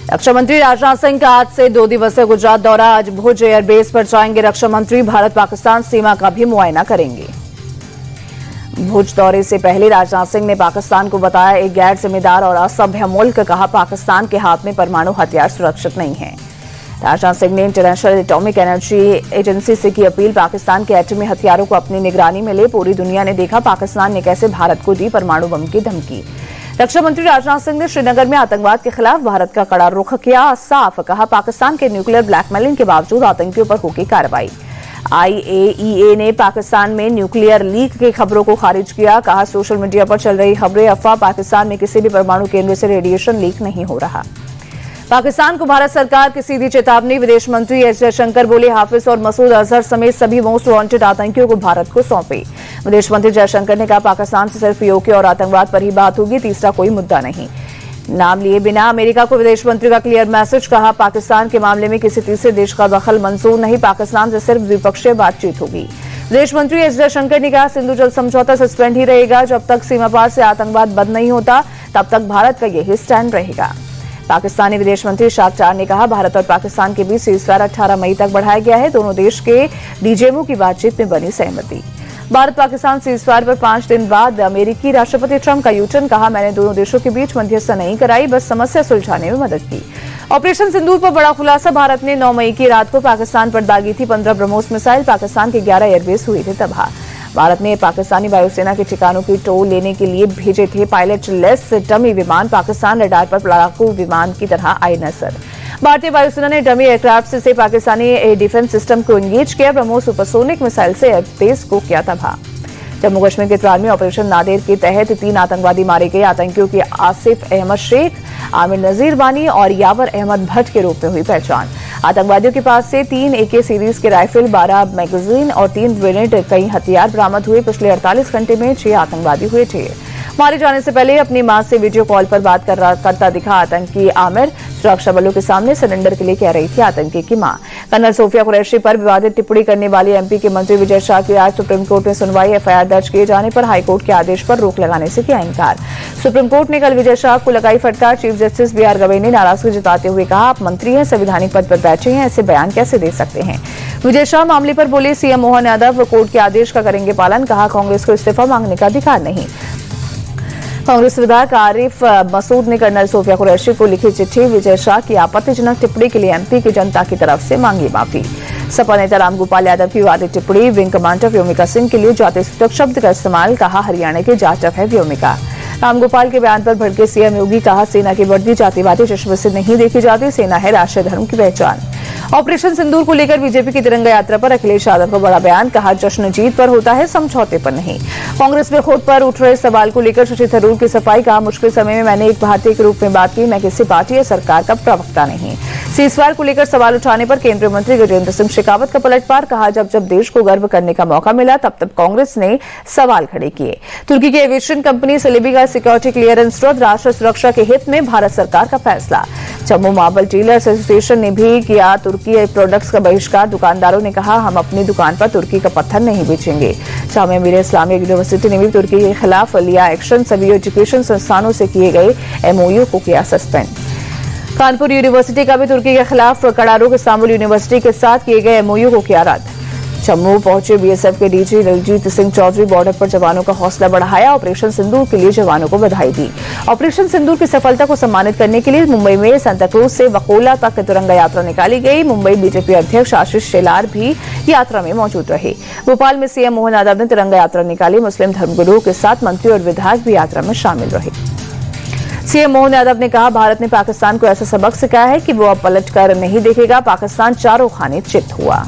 रक्षा मंत्री राजनाथ सिंह का आज से 2 दिवसीय गुजरात दौरा। आज भुज एयरबेस पर जाएंगे रक्षा मंत्री, भारत पाकिस्तान सीमा का भी मुआयना करेंगे। भुज दौरे से पहले राजनाथ सिंह ने पाकिस्तान को बताया एक गैर जिम्मेदार और असभ्य मुल्क। कहा, पाकिस्तान के हाथ में परमाणु हथियार सुरक्षित नहीं है। राजनाथ सिंह ने इंटरनेशनल एटॉमिक एनर्जी एजेंसी से की अपील, पाकिस्तान के एटमी हथियारों को अपनी निगरानी में ले। पूरी दुनिया ने देखा पाकिस्तान ने कैसे भारत को दी परमाणु बम की धमकी। रक्षा मंत्री राजनाथ सिंह ने श्रीनगर में आतंकवाद के खिलाफ भारत का कड़ा रुख किया साफ। कहा, पाकिस्तान के न्यूक्लियर ब्लैकमेलिंग के बावजूद आतंकियों पर होगी कार्रवाई। IAEA ने पाकिस्तान में न्यूक्लियर लीक की खबरों को खारिज किया। कहा, सोशल मीडिया पर चल रही खबरें अफवाह, पाकिस्तान में किसी भी परमाणु केंद्र से रेडिएशन लीक नहीं हो रहा। पाकिस्तान को भारत सरकार की सीधी चेतावनी। विदेश मंत्री एस जयशंकर बोले, हाफिज और मसूद अजहर समेत सभी मोस्ट वांटेड आतंकियों को भारत को सौंपे। विदेश मंत्री जयशंकर ने कहा, पाकिस्तान से सिर्फ POK और आतंकवाद पर ही बात होगी, तीसरा कोई मुद्दा नहीं। नाम लिए बिना अमेरिका को विदेश मंत्री का क्लियर मैसेज। कहा, पाकिस्तान के मामले में किसी तीसरे देश का दखल मंजूर नहीं, पाकिस्तान से सिर्फ द्विपक्षीय बातचीत होगी। विदेश मंत्री एस जयशंकर ने कहा, सिंधु जल समझौता सस्पेंड ही रहेगा। जब तक सीमा पार से आतंकवाद बंद नहीं होता तब तक भारत का यही स्टैंड रहेगा। पाकिस्तानी विदेश मंत्री शाहचार ने कहा, भारत और पाकिस्तान के बीच सीजफायर 18 मई तक बढ़ाया गया है। दोनों देश के डीजीएमओ की बातचीत में बनी सहमति। भारत पाकिस्तान सीजफायर पर 5 दिन बाद अमेरिकी राष्ट्रपति ट्रंप का यूटर्न। कहा, मैंने दोनों देशों के बीच मध्यस्थता नहीं कराई, बस समस्या सुलझाने में मदद की। ऑपरेशन सिंदूर पर बड़ा खुलासा। भारत ने 9 मई की रात को पाकिस्तान पर दागी थी 15 ब्रह्मोस मिसाइल। पाकिस्तान के 11 एयरबेस हुए थे तबाह। भारत ने पाकिस्तानी वायुसेना के ठिकानों की टो लेने के लिए भेजे थे पायलट लेस डमी विमान। पाकिस्तान रडार पर लड़ाकू विमान की तरह आए नजर। भारतीय वायुसेना ने डमी एयरक्राफ्ट से पाकिस्तानी डिफेंस सिस्टम को एंगेज किया। ब्रह्मोस सुपरसोनिक मिसाइल से एयरबेस को किया तबाह। जम्मू कश्मीर के त्राल में ऑपरेशन नादेर के तहत 3 आतंकवादी मारे गए। आतंकियों की आसिफ अहमद शेख, आमिर नजीर वानी और यावर अहमद भट्ट के रूप में हुई पहचान। आतंकवादियों के पास से 3 AK सीरीज के राइफल, 12 मैगजीन और 3 ग्रेनेड, कई हथियार बरामद हुए। पिछले 48 घंटे में 6 आतंकवादी हुए थे। मारे जाने से पहले अपनी मां से वीडियो कॉल पर बात करता दिखा आतंकी आमिर। सुरक्षा बलों के सामने सरेंडर के लिए कह रही थी आतंकी की मां। कर्नल सोफिया कुरैशी पर विवादित टिप्पणी करने वाले MP के मंत्री विजय शाह की आज सुप्रीम कोर्ट में सुनवाई। FIR दर्ज किए जाने पर हाईकोर्ट के आदेश पर रोक लगाने से किया इनकार। सुप्रीम कोर्ट ने कल विजय शाह को लगाई फटकार। चीफ जस्टिस BR गवई ने नाराजगी जताते हुए कहा, आप मंत्री हैं, संवैधानिक पद पर बैठे हैं, ऐसे बयान कैसे दे सकते हैं। विजय शाह मामले पर बोले, CM मोहन यादव कोर्ट के आदेश का करेंगे पालन। कहा, कांग्रेस को इस्तीफा मांगने का अधिकार नहीं। कांग्रेस विधायक आरिफ मसूद ने कर्नल सोफिया कुरैशी को लिखी चिट्ठी। विजय शाह की आपत्तिजनक टिप्पणी के लिए MP की जनता की तरफ से मांगी माफी। सपा नेता रामगोपाल यादव की विवादित टिप्पणी। विंग कमांडर व्योमिका सिंह के लिए जाति सूचक शब्द का इस्तेमाल। कहा, हरियाणा के जाटव है व्योमिका। रामगोपाल के बयान पर भड़के CM योगी। कहा, सेना की वर्दी जातिवादी चश्मे से नहीं देखी जाती, सेना है राष्ट्रीय धर्म की पहचान। ऑपरेशन सिंदूर को लेकर बीजेपी की तिरंगा यात्रा पर अखिलेश यादव का बड़ा बयान। कहा, जश्न जीत पर होता है, समझौते पर नहीं। कांग्रेस में खुद पर उठ रहे सवाल को लेकर शशि थरूर की सफाई। कहा, मुश्किल समय में मैंने एक भारतीय के रूप में बात की, मैं किसी पार्टी या सरकार का प्रवक्ता नहीं। सीजफायर को लेकर सवाल उठाने पर केंद्रीय मंत्री गजेंद्र सिंह शेखावत का पलटवार। कहा, जब जब देश को गर्व करने का मौका मिला तब तब कांग्रेस ने सवाल खड़े किए। तुर्की की एविएशन कंपनी सेलेबी का सिक्योरिटी क्लियरेंस रद्द। राष्ट्रीय सुरक्षा के हित में भारत सरकार का फैसला। जम्मू मार्बल डीलर्स एसोसिएशन ने भी किया तुर्की प्रोडक्ट्स का बहिष्कार। दुकानदारों ने कहा, हम अपनी दुकान पर तुर्की का पत्थर नहीं बेचेंगे। जामिया मिलिया इस्लामिया यूनिवर्सिटी ने भी तुर्की के खिलाफ लिया एक्शन। सभी एजुकेशन संस्थानों से किए गए MOU को किया सस्पेंड। कानपुर यूनिवर्सिटी का भी तुर्की के खिलाफ कड़ा रुख। इस्तांबुल यूनिवर्सिटी के साथ किए गए MOU को किया रद्द। जम्मू पहुंचे BSF के DG दलजीत सिंह चौधरी। बॉर्डर पर जवानों का हौसला बढ़ाया। ऑपरेशन सिंदूर के लिए जवानों को बधाई दी। ऑपरेशन सिंदूर की सफलता को सम्मानित करने के लिए मुंबई में सांताक्रूज से वकोला तक तिरंगा यात्रा निकाली गई। मुंबई BJP अध्यक्ष आशीष शेलार भी यात्रा में मौजूद रहे। भोपाल में CM मोहन यादव ने तिरंगा यात्रा निकाली। मुस्लिम धर्मगुरुओं के साथ मंत्री और विधायक भी यात्रा में शामिल रहे। CM मोहन यादव ने कहा, भारत ने पाकिस्तान को ऐसा सबक सिखाया है कि वो अब पलट कर नहीं देखेगा। पाकिस्तान चारों खाने चित हुआ।